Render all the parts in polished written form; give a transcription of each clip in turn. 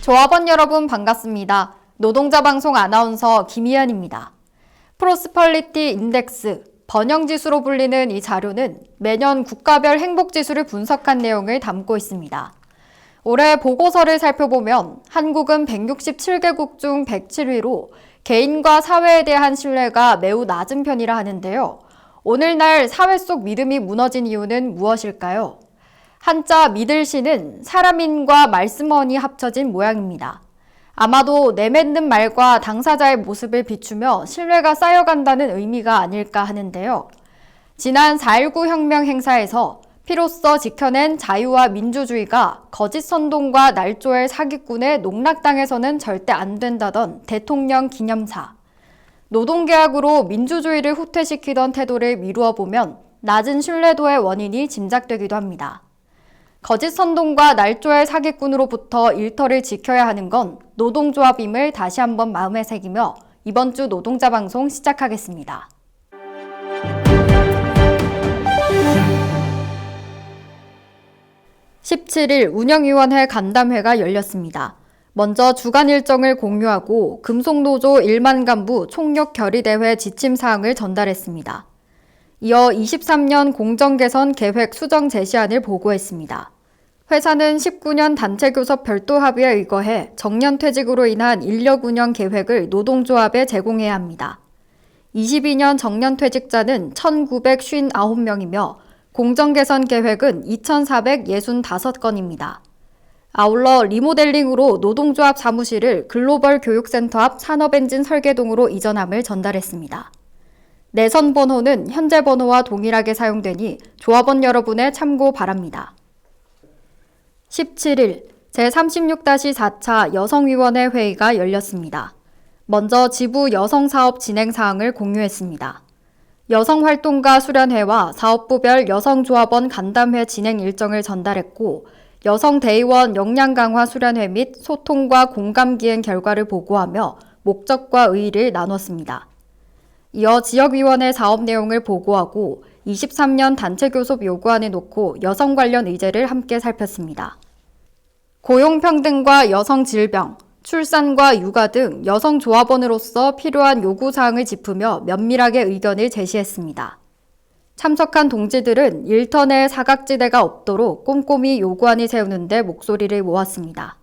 조합원 여러분 반갑습니다. 노동자 방송 아나운서 김희연입니다. 프로스펄리티 인덱스, 번영지수로 불리는 이 자료는 매년 국가별 행복지수를 분석한 내용을 담고 있습니다. 올해 보고서를 살펴보면 한국은 167개국 중 107위로 개인과 사회에 대한 신뢰가 매우 낮은 편이라 하는데요. 오늘날 사회 속 믿음이 무너진 이유는 무엇일까요? 한자 믿을시는 사람인과 말씀어니 합쳐진 모양입니다. 아마도 내뱉는 말과 당사자의 모습을 비추며 신뢰가 쌓여간다는 의미가 아닐까 하는데요. 지난 4.19 혁명 행사에서 피로써 지켜낸 자유와 민주주의가 거짓 선동과 날조의 사기꾼에 농락당해서는 절대 안 된다던 대통령 기념사. 노동계약으로 민주주의를 후퇴시키던 태도를 미루어 보면 낮은 신뢰도의 원인이 짐작되기도 합니다. 거짓 선동과 날조의 사기꾼으로부터 일터를 지켜야 하는 건 노동조합임을 다시 한번 마음에 새기며 이번 주 노동자 방송 시작하겠습니다. (17일) 운영위원회 간담회가 열렸습니다. 먼저 주간 일정을 공유하고 금속노조 1만 간부 총력 결의대회 지침사항을 전달했습니다. 이어 23년 공정개선 계획 수정 제시안을 보고했습니다. 회사는 19년 단체교섭 별도 합의에 의거해 정년퇴직으로 인한 인력 운영 계획을 노동조합에 제공해야 합니다. 22년 정년퇴직자는 1,959명이며 공정개선 계획은 2,465건입니다. 아울러 리모델링으로 노동조합 사무실을 글로벌 교육센터 앞 산업엔진 설계동으로 이전함을 전달했습니다. 내선 번호는 현재 번호와 동일하게 사용되니 조합원 여러분의 참고 바랍니다. 17일 제36-4차 여성위원회 회의가 열렸습니다. 먼저 지부 여성사업 진행사항을 공유했습니다. 여성활동가 수련회와 사업부별 여성조합원 간담회 진행 일정을 전달했고 여성대의원 역량 강화 수련회 및 소통과 공감기행 결과를 보고하며 목적과 의의를 나눴습니다. 이어 지역위원회 사업 내용을 보고하고 23년 단체교섭 요구안을 놓고 여성 관련 의제를 함께 살폈습니다. 고용평등과 여성질병, 출산과 육아 등 여성조합원으로서 필요한 요구사항을 짚으며 면밀하게 의견을 제시했습니다. 참석한 동지들은 일터 내 사각지대가 없도록 꼼꼼히 요구안을 세우는 데 목소리를 모았습니다.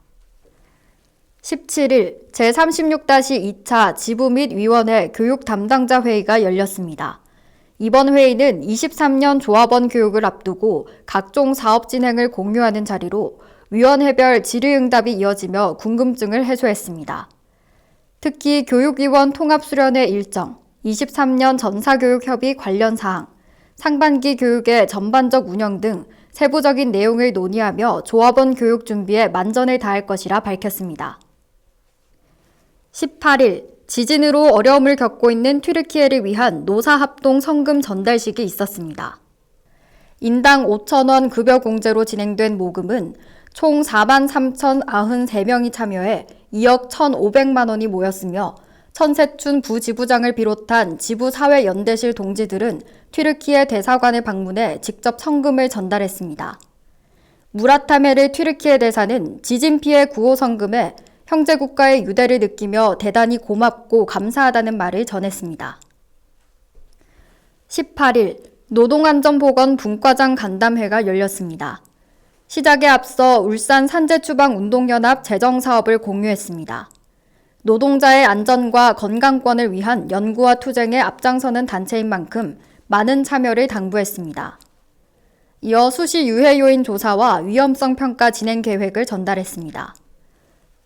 17일 제36-2차 지부 및 위원회 교육 담당자 회의가 열렸습니다. 이번 회의는 23년 조합원 교육을 앞두고 각종 사업 진행을 공유하는 자리로 위원회별 질의응답이 이어지며 궁금증을 해소했습니다. 특히 교육위원 통합수련회 일정, 23년 전사교육협의 관련 사항, 상반기 교육의 전반적 운영 등 세부적인 내용을 논의하며 조합원 교육 준비에 만전을 다할 것이라 밝혔습니다. 18일 지진으로 어려움을 겪고 있는 튀르키예를 위한 노사합동 성금 전달식이 있었습니다. 인당 5,000원 급여 공제로 진행된 모금은 총 43,093명이 참여해 2억 1,500만 원이 모였으며 천세춘 부지부장을 비롯한 지부사회연대실 동지들은 튀르키예 대사관을 방문해 직접 성금을 전달했습니다. 무라타메르 튀르키예 대사는 지진 피해 구호 성금에 형제국가의 유대를 느끼며 대단히 고맙고 감사하다는 말을 전했습니다. 18일 노동안전보건 분과장 간담회가 열렸습니다. 시작에 앞서 울산 산재추방운동연합 재정사업을 공유했습니다. 노동자의 안전과 건강권을 위한 연구와 투쟁에 앞장서는 단체인 만큼 많은 참여를 당부했습니다. 이어 수시 유해 요인 조사와 위험성 평가 진행 계획을 전달했습니다.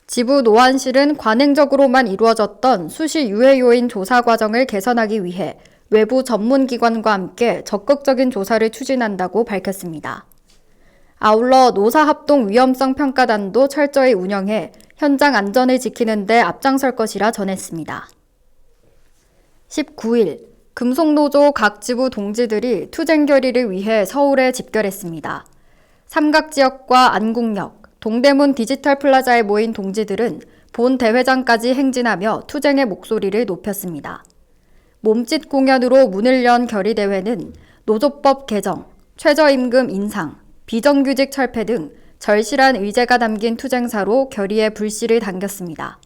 지부 노안실은 관행적으로만 이루어졌던 수시 유해 요인 조사 과정을 개선하기 위해 외부 전문기관과 함께 적극적인 조사를 추진한다고 밝혔습니다. 아울러 노사합동 위험성 평가단도 철저히 운영해 현장 안전을 지키는 데 앞장설 것이라 전했습니다. 19일 금속노조 각 지부 동지들이 투쟁 결의를 위해 서울에 집결했습니다. 삼각지역과 안국역, 동대문 디지털 플라자에 모인 동지들은 본 대회장까지 행진하며 투쟁의 목소리를 높였습니다. 몸짓 공연으로 문을 연 결의대회는 노조법 개정, 최저임금 인상, 비정규직 철폐 등 절실한 의제가 담긴 투쟁사로 결의의 불씨를 당겼습니다.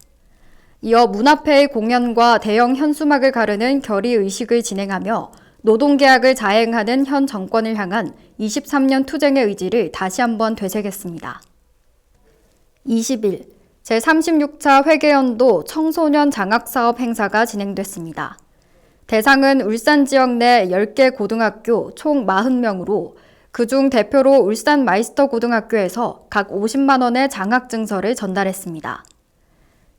이어 문 앞의 공연과 대형 현수막을 가르는 결의 의식을 진행하며 노동계약을 자행하는 현 정권을 향한 23년 투쟁의 의지를 다시 한번 되새겼습니다. 20일 제36차 회계연도 청소년 장학사업 행사가 진행됐습니다. 대상은 울산 지역 내 10개 고등학교 총 40명으로 그중 대표로 울산 마이스터 고등학교에서 각 50만 원의 장학 증서를 전달했습니다.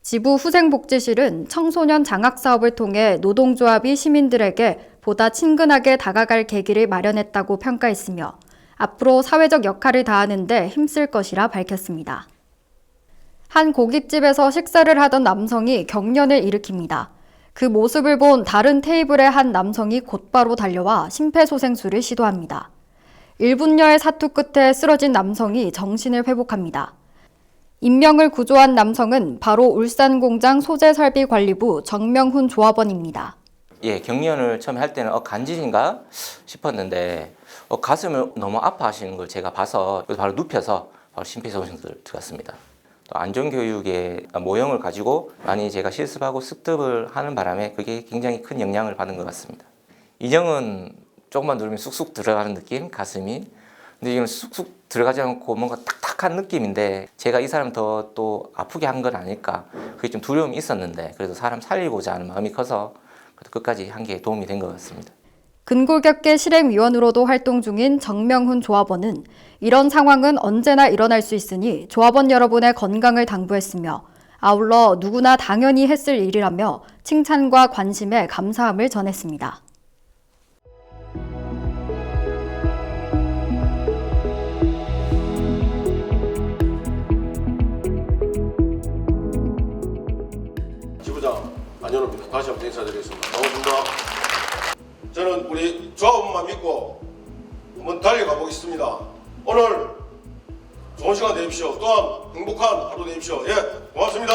지부 후생복지실은 청소년 장학사업을 통해 노동조합이 시민들에게 보다 친근하게 다가갈 계기를 마련했다고 평가했으며 앞으로 사회적 역할을 다하는 데 힘쓸 것이라 밝혔습니다. 한 고깃집에서 식사를 하던 남성이 경련을 일으킵니다. 그 모습을 본 다른 테이블의 한 남성이 곧바로 달려와 심폐소생술을 시도합니다. 1분여의 사투 끝에 쓰러진 남성이 정신을 회복합니다. 인명을 구조한 남성은 바로 울산공장 소재설비관리부 정명훈 조합원입니다. 경련을 처음에 할 때는 간질인가 싶었는데 가슴을 너무 아파하시는 걸 제가 봐서 바로 눕혀서 바로 심폐소생술을 들어갔습니다. 또 안전교육의 모형을 가지고 많이 제가 실습하고 습득을 하는 바람에 그게 굉장히 큰 영향을 받은 것 같습니다. 인형은 조금만 누르면 쑥쑥 들어가는 느낌, 가슴이. 근데 이건 쑥쑥 들어가지 않고 뭔가 탁탁한 느낌인데 제가 이 사람 더 또 아프게 한 건 아닐까. 그게 좀 두려움이 있었는데 그래도 사람 살리고자 하는 마음이 커서 끝까지 한 게 도움이 된 것 같습니다. 근골격계 실행위원으로도 활동 중인 정명훈 조합원은 이런 상황은 언제나 일어날 수 있으니 조합원 여러분의 건강을 당부했으며 아울러 누구나 당연히 했을 일이라며 칭찬과 관심에 감사함을 전했습니다. 지부장 안현호입니다. 다시 한번 인사드리겠습니다. 반갑습니다. 저는 우리 조합원만 믿고 한번 달려가 보겠습니다. 오늘 좋은 시간 되십시오. 또한 행복한 하루 되십시오. 고맙습니다.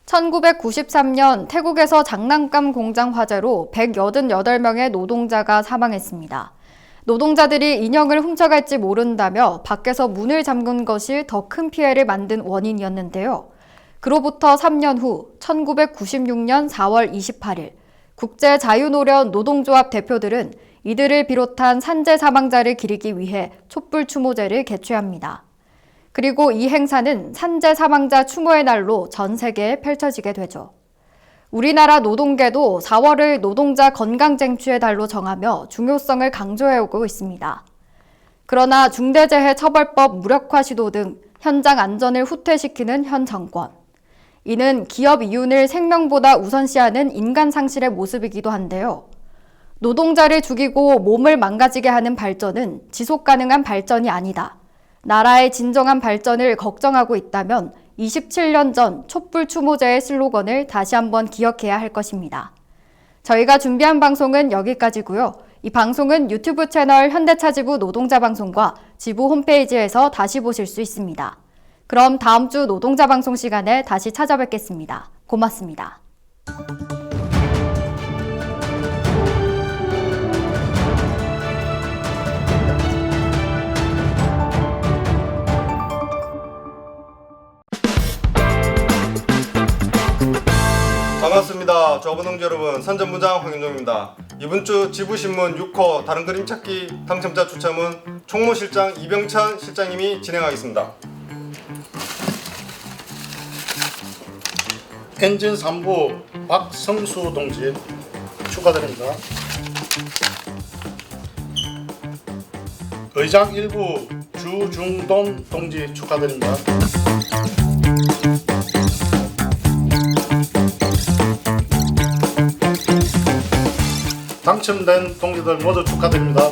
(1993년) 태국에서 장난감 공장 화재로 188명의 노동자가 사망했습니다. 노동자들이 인형을 훔쳐갈지 모른다며 밖에서 문을 잠근 것이 더 큰 피해를 만든 원인이었는데요. 그로부터 3년 후 1996년 4월 28일 국제자유노련 노동조합 대표들은 이들을 비롯한 산재 사망자를 기리기 위해 촛불 추모제를 개최합니다. 그리고 이 행사는 산재 사망자 추모의 날로 전 세계에 펼쳐지게 되죠. 우리나라 노동계도 4월을 노동자 건강쟁취의 달로 정하며 중요성을 강조해오고 있습니다. 그러나 중대재해처벌법 무력화 시도 등 현장 안전을 후퇴시키는 현 정권. 이는 기업 이윤을 생명보다 우선시하는 인간 상실의 모습이기도 한데요. 노동자를 죽이고 몸을 망가지게 하는 발전은 지속 가능한 발전이 아니다. 나라의 진정한 발전을 걱정하고 있다면 27년 전 촛불 추모제의 슬로건을 다시 한번 기억해야 할 것입니다. 저희가 준비한 방송은 여기까지고요. 이 방송은 유튜브 채널 현대차지부 노동자 방송과 지부 홈페이지에서 다시 보실 수 있습니다. 그럼 다음 주 노동자 방송 시간에 다시 찾아뵙겠습니다. 고맙습니다. 반갑습니다. 조합원동지 여러분, 산전부장 황윤종입니다. 이번 주 지부신문 6호 다른 그림 찾기 당첨자 추첨은 총무실장 이병찬 실장님이 진행하겠습니다. 엔진 3부 박성수 동지 축하드립니다. 의장 1부 주중돈 동지 축하드립니다. 당첨된 동지들 모두 축하드립니다.